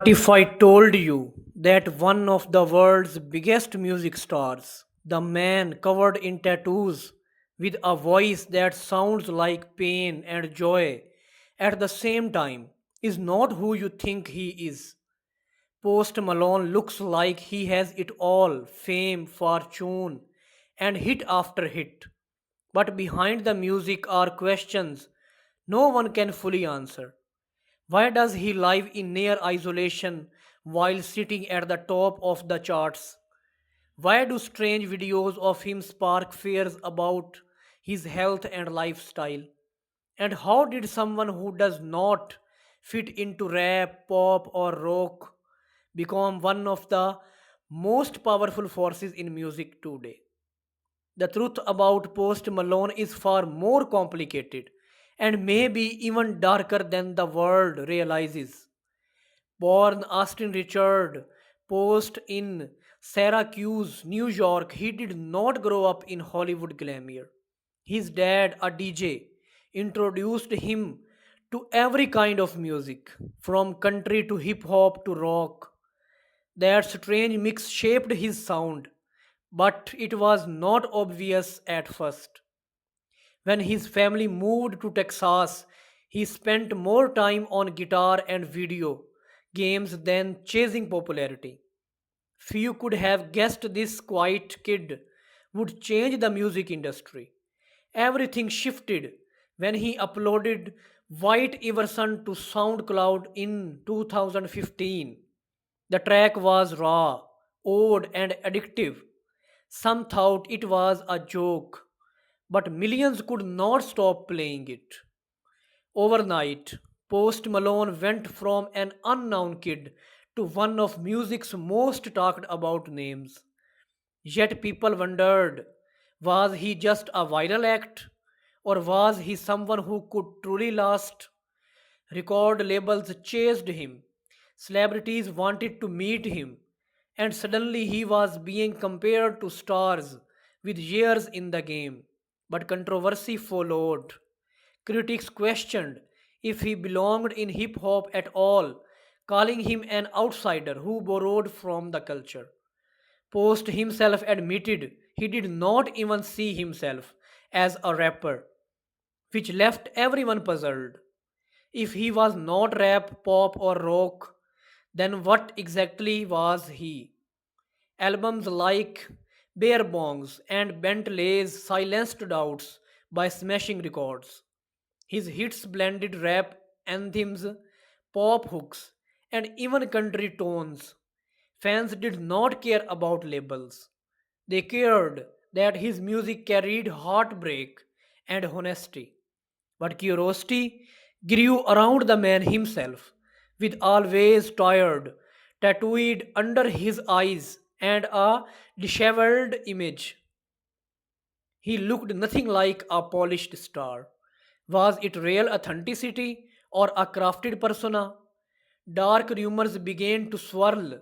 If I told you that one of the world's biggest music stars, the man covered in tattoos, with a voice that sounds like pain and joy at the same time, is not who you think he is? Post Malone looks like he has it all fame, fortune, and hit after hit. But behind the music are questions no one can fully answer. Why does he live in near isolation while sitting at the top of the charts? Why do strange videos of him spark fears about his health and lifestyle? And how did someone who does not fit into rap, pop, or rock become one of the most powerful forces in music today? The truth about Post Malone is far more complicated and maybe even darker than the world realizes. Born Austin Richard Post in Syracuse, New York, he did not grow up in Hollywood glamour. His dad, a DJ, introduced him to every kind of music, from country to hip hop to rock. That strange mix shaped his sound, but it was not obvious at first. When his family moved to Texas, he spent more time on guitar and video games than chasing popularity. Few could have guessed this quiet kid would change the music industry. Everything shifted when he uploaded White Iverson to SoundCloud in 2015. The track was raw, odd, and addictive. Some thought it was a joke, but millions could not stop playing it. Overnight, Post Malone went from an unknown kid to one of music's most talked about names. Yet people wondered, was he just a viral act? Or was he someone who could truly last? Record labels chased him, celebrities wanted to meet him, and suddenly he was being compared to stars with years in the game. But controversy followed. Critics questioned if he belonged in hip hop at all, calling him an outsider who borrowed from the culture. Post himself admitted he did not even see himself as a rapper, which left everyone puzzled. If he was not rap, pop, or rock, then what exactly was he? Albums like Bare Bongs and Bentleys silenced doubts by smashing records. His hits blended rap anthems, pop hooks, and even country tones. Fans did not care about labels. They cared that his music carried heartbreak and honesty. But curiosity grew around the man himself, with always tired, tattooed under his eyes, and a disheveled image. He looked nothing like a polished star. Was it real authenticity or a crafted persona? Dark rumors began to swirl.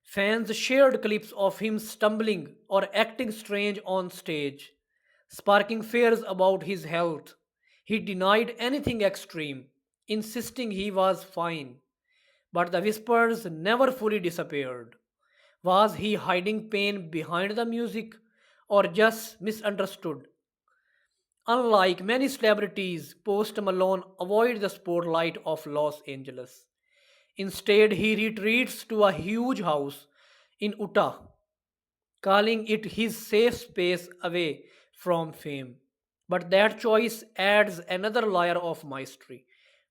Fans shared clips of him stumbling or acting strange on stage, sparking fears about his health. He denied anything extreme, insisting he was fine. But the whispers never fully disappeared. Was he hiding pain behind the music or just misunderstood? Unlike many celebrities, Post Malone avoids the spotlight of Los Angeles. Instead, he retreats to a huge house in Utah, calling it his safe space away from fame. But that choice adds another layer of mystery.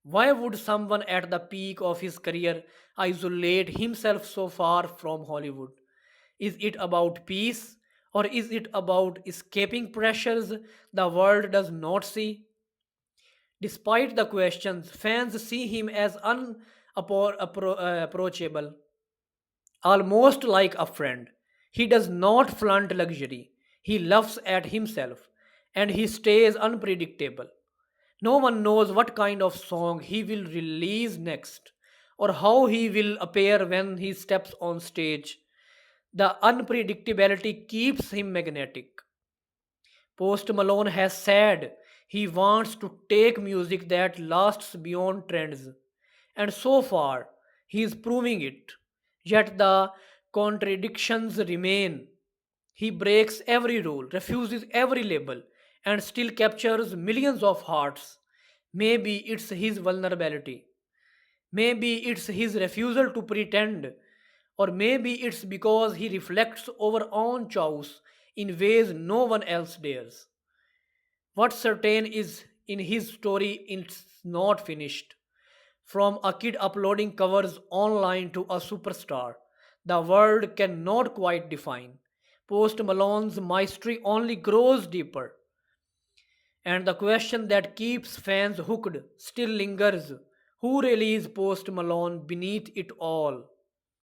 Why would someone at the peak of his career isolate himself so far from Hollywood? Is it about peace or is it about escaping pressures the world does not see? Despite the questions, fans see him as unapproachable, almost like a friend. He does not flaunt luxury, he laughs at himself, and he stays unpredictable. No one knows what kind of song he will release next or how he will appear when he steps on stage. The unpredictability keeps him magnetic. Post Malone has said he wants to take music that lasts beyond trends, and so far, He is proving it. Yet the contradictions remain. He breaks every rule, refuses every label, and still captures millions of hearts. Maybe it's his vulnerability. Maybe it's his refusal to pretend. Or maybe it's because he reflects our own chaos in ways no one else dares. What's certain is in his story, it's not finished. From a kid uploading covers online to a superstar, the world cannot quite define. Post Malone's mystery only grows deeper, and the question that keeps fans hooked still lingers: who really is Post Malone beneath it all?